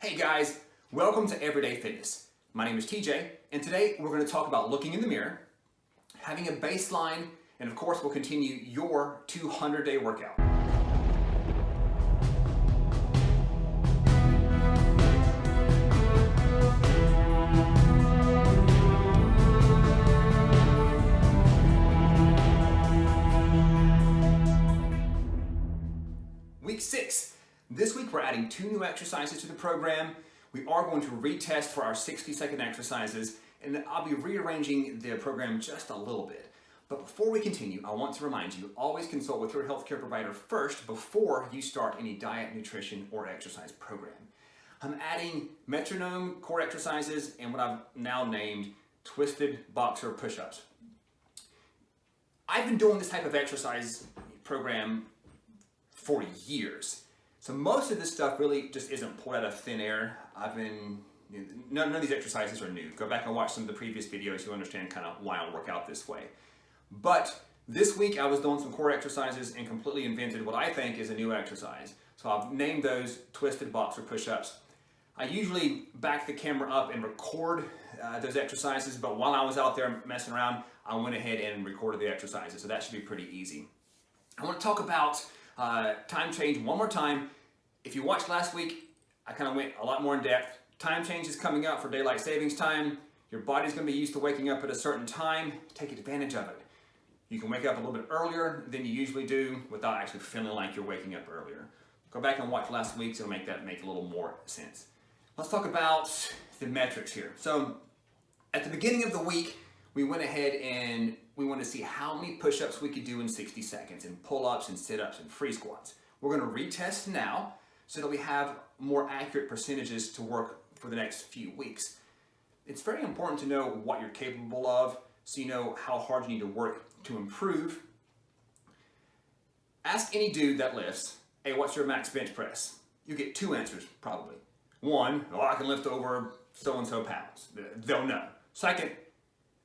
Hey guys, welcome to Everyday Fitness. My name is TJ, and today we're going to talk about looking in the mirror, having a baseline, and of course we'll continue your 200-day workout. Week 6. This week we're adding 2 new exercises to the program. We are going to retest for our 60-second exercises, and I'll be rearranging the program just a little bit. But before we continue, I want to remind you, always consult with your healthcare provider first before you start any diet, nutrition, or exercise program. I'm adding metronome core exercises and what I've now named twisted boxer push-ups. I've been doing this type of exercise program for years. So most of this stuff really just isn't pulled out of thin air. None of these exercises are new. Go back and watch some of the previous videos, you'll understand kind of why I work out this way. But this week I was doing some core exercises and completely invented what I think is a new exercise. So I've named those twisted boxer push-ups. I usually back the camera up and record those exercises, but while I was out there messing around, I went ahead and recorded the exercises, so that should be pretty easy. I want to talk about time change one more time. If you watched last week, I kind of went a lot more in depth. Time change is coming up for daylight savings time. Your body's going to be used to waking up at a certain time. Take advantage of it. You can wake up a little bit earlier than you usually do without actually feeling like you're waking up earlier. Go back and watch last week's, it'll make that make a little more sense. Let's talk about the metrics here. So at the beginning of the week, we went ahead and we wanted to see how many push-ups we could do in 60 seconds, and pull-ups and sit-ups and free squats. We're going to retest now so that we have more accurate percentages to work for the next few weeks. It's very important to know what you're capable of so you know how hard you need to work to improve. Ask any dude that lifts, hey, what's your max bench press? You get 2 answers probably. One, oh, I can lift over so-and-so pounds. They'll know. Second,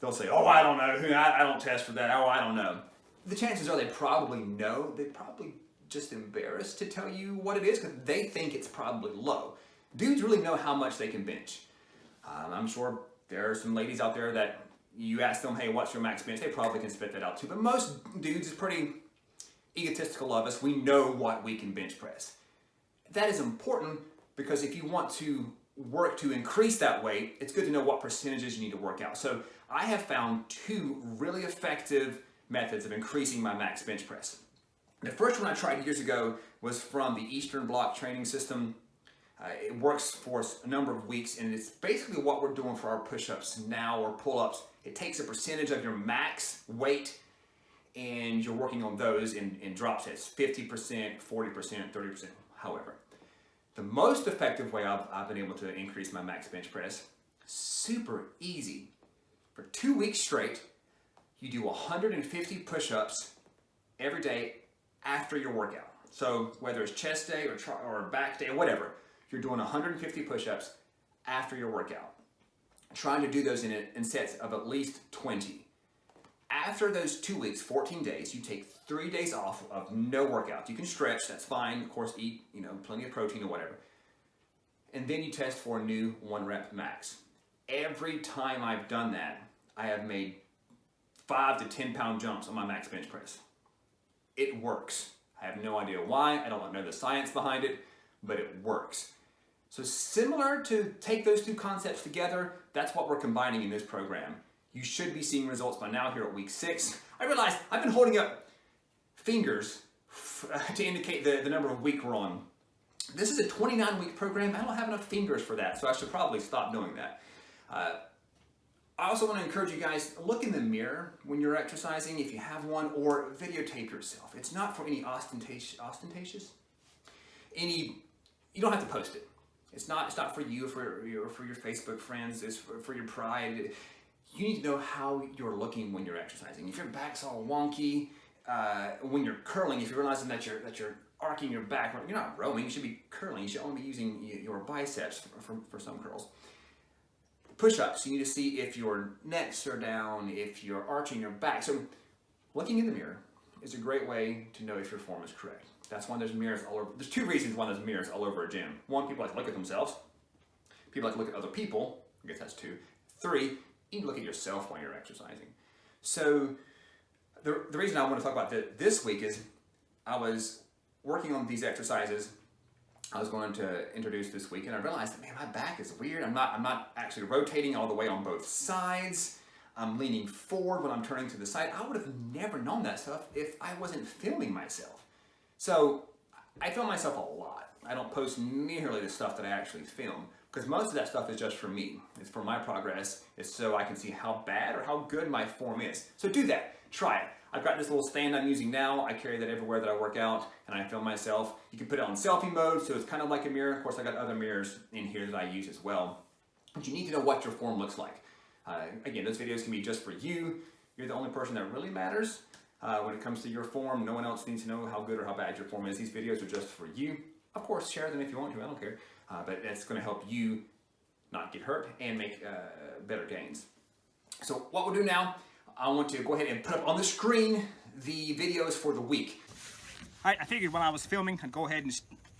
they'll say, oh, I don't know. I don't test for that. Oh, I don't know. The chances are they probably know. They're probably just embarrassed to tell you what it is because they think it's probably low. Dudes really know how much they can bench. I'm sure there are some ladies out there that you ask them, hey, what's your max bench? They probably can spit that out too. But most dudes is pretty egotistical of us. We know what we can bench press. That is important because if you want to work to increase that weight, it's good to know what percentages you need to work out. So I have found 2 really effective methods of increasing my max bench press. The first one I tried years ago was from the Eastern Bloc training system. It works for a number of weeks, and it's basically what we're doing for our push-ups now or pull-ups. It takes a percentage of your max weight, and you're working on those in drop sets, 50%, 40%, 30%, however. The most effective way I've been able to increase my max bench press, super easy. For 2 weeks straight, you do 150 push-ups every day after your workout. So whether it's chest day or back day or whatever, you're doing 150 push-ups after your workout. Trying to do those in sets of at least 20. After those 2 weeks, 14 days, you take 3 days off of no workouts. You can stretch, that's fine. Of course, eat plenty of protein or whatever. And then you test for a new 1 rep max. Every time I've done that, I have made 5 to 10 pound jumps on my max bench press. It works. I have no idea why. I don't know the science behind it, but it works. So similar to take those 2 concepts together, that's what we're combining in this program. You should be seeing results by now here at week 6. I realize I've been holding up fingers to indicate the number of week we're on. This is a 29-week program. I don't have enough fingers for that, so I should probably stop doing that. I also want to encourage you guys, look in the mirror when you're exercising, if you have one, or videotape yourself. It's not for any ostentatious? You don't have to post it. It's not for you or for your Facebook friends. It's for your pride. You need to know how you're looking when you're exercising. If your back's all wonky, when you're curling, if you're realizing that you're arcing your back, you're not rowing, you should be curling. You should only be using your biceps for some curls. Push-ups, you need to see if your necks are down, if you're arching your back. So looking in the mirror is a great way to know if your form is correct. That's why there's mirrors all over. There's 2 reasons why there's mirrors all over a gym. One, people like to look at themselves. People like to look at other people. I guess that's 2. 3, you need to look at yourself while you're exercising. So the reason I want to talk about this week is I was working on these exercises I was going to introduce this week, and I realized that, man, my back is weird. I'm not actually rotating all the way on both sides. I'm leaning forward when I'm turning to the side. I would have never known that stuff if I wasn't filming myself. So I film myself a lot. I don't post nearly the stuff that I actually film, because most of that stuff is just for me. It's for my progress. It's so I can see how bad or how good my form is. So do that. Try it. I've got this little stand I'm using now. I carry that everywhere that I work out, and I film myself. You can put it on selfie mode, so it's kind of like a mirror. Of course, I got other mirrors in here that I use as well. But you need to know what your form looks like. Again, those videos can be just for you. You're the only person that really matters when it comes to your form. No one else needs to know how good or how bad your form is. These videos are just for you. Of course, share them if you want to. I don't care. But it's going to help you not get hurt and make better gains. So what we'll do now, I want to go ahead and put up on the screen the videos for the week. All right, I figured when I was filming, I'd go ahead and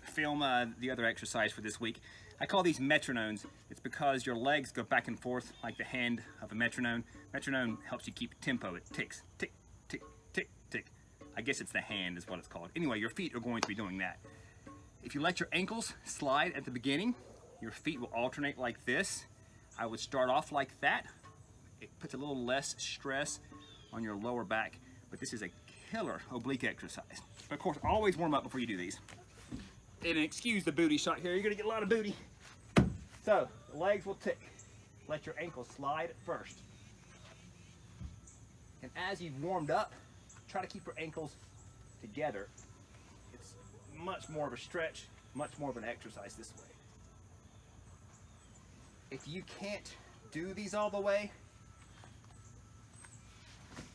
film the other exercise for this week. I call these metronomes. It's because your legs go back and forth like the hand of a metronome. Metronome helps you keep tempo. It ticks, tick, tick, tick, tick. I guess it's the hand is what it's called. Anyway, your feet are going to be doing that. If you let your ankles slide at the beginning, your feet will alternate like this. I would start off like that. It puts a little less stress on your lower back, but this is a killer oblique exercise. But of course, always warm up before you do these. And excuse the booty shot here, you're gonna get a lot of booty. So, the legs will tick. Let your ankles slide first. And as you've warmed up, try to keep your ankles together. It's much more of a stretch, much more of an exercise this way. If you can't do these all the way,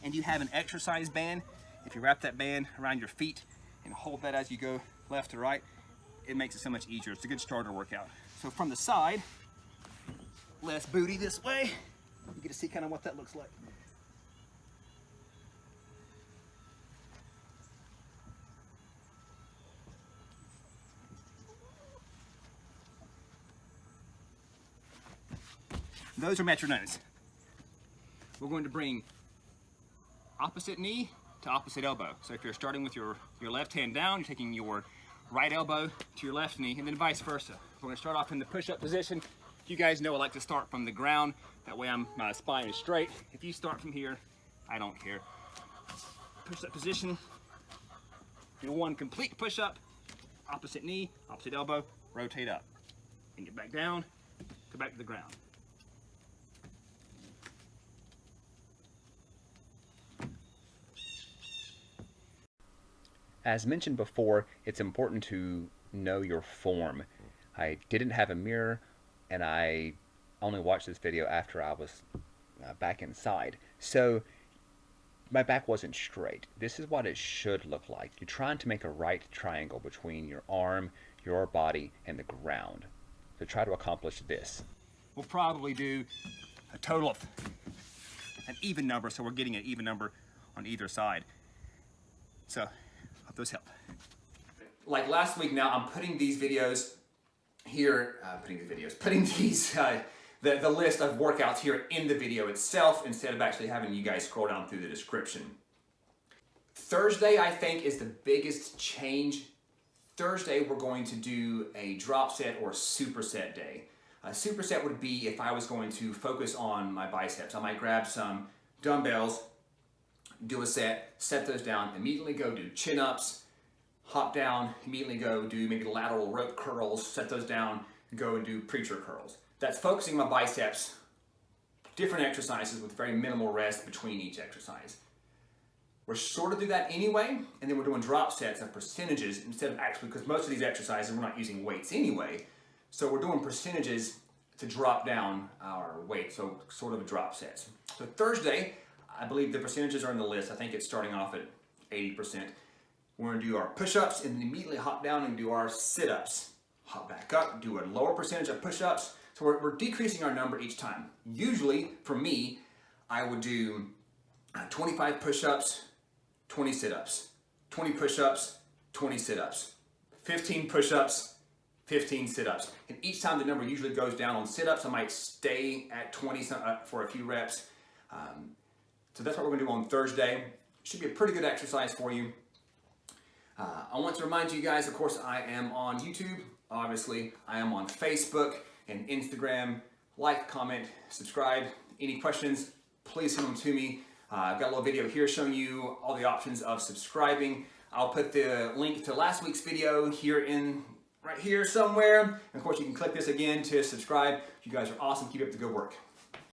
and you have an exercise band, if you wrap that band around your feet and hold that as you go left to right, it makes it so much easier. It's a good starter workout. So from the side, less booty this way, you get to see kind of what that looks like. Those are metronomes. We're going to bring opposite knee to opposite elbow. So if you're starting with your left hand down, you're taking your right elbow to your left knee, and then vice versa. We're going to start off in the push-up position. You guys know I like to start from the ground. That way my spine is straight. If you start from here, I don't care. Push-up position. Do one complete push-up, opposite knee, opposite elbow, rotate up. And get back down, go back to the ground. As mentioned before, it's important to know your form. I didn't have a mirror, and I only watched this video after I was back inside. So my back wasn't straight. This is what it should look like. You're trying to make a right triangle between your arm, your body, and the ground. So try to accomplish this. We'll probably do a total of an even number, so we're getting an even number on either side. So hope those help. Like last week now, I'm putting these videos here, putting these, the list of workouts here in the video itself instead of actually having you guys scroll down through the description. Thursday, I think, is the biggest change. Thursday, we're going to do a drop set or superset day. A superset would be if I was going to focus on my biceps. I might grab some dumbbells, do a set those down, immediately go do chin-ups, hop down, immediately go do maybe lateral rope curls, set those down, go and do preacher curls. That's focusing my biceps, different exercises with very minimal rest between each exercise. We're sort of do that anyway, and then we're doing drop sets of percentages instead of actually, because most of these exercises we're not using weights anyway, so we're doing percentages to drop down our weight, so sort of a drop sets. So Thursday, I believe the percentages are in the list. I think it's starting off at 80%. We're going to do our push-ups and then immediately hop down and do our sit-ups. Hop back up, do a lower percentage of push-ups. So we're decreasing our number each time. Usually, for me, I would do 25 push-ups, 20 sit-ups, 20 push-ups, 20 sit-ups, 15 push-ups, 15 sit-ups. And each time the number usually goes down on sit-ups, I might stay at 20 for a few reps. So that's what we're gonna do on Thursday. Should be a pretty good exercise for you. I want to remind you guys, of course, I am on YouTube. Obviously, I am on Facebook and Instagram. Like, comment, subscribe. Any questions, please send them to me. I've got a little video here showing you all the options of subscribing. I'll put the link to last week's video right here somewhere. And of course, you can click this again to subscribe. You guys are awesome. Keep up the good work.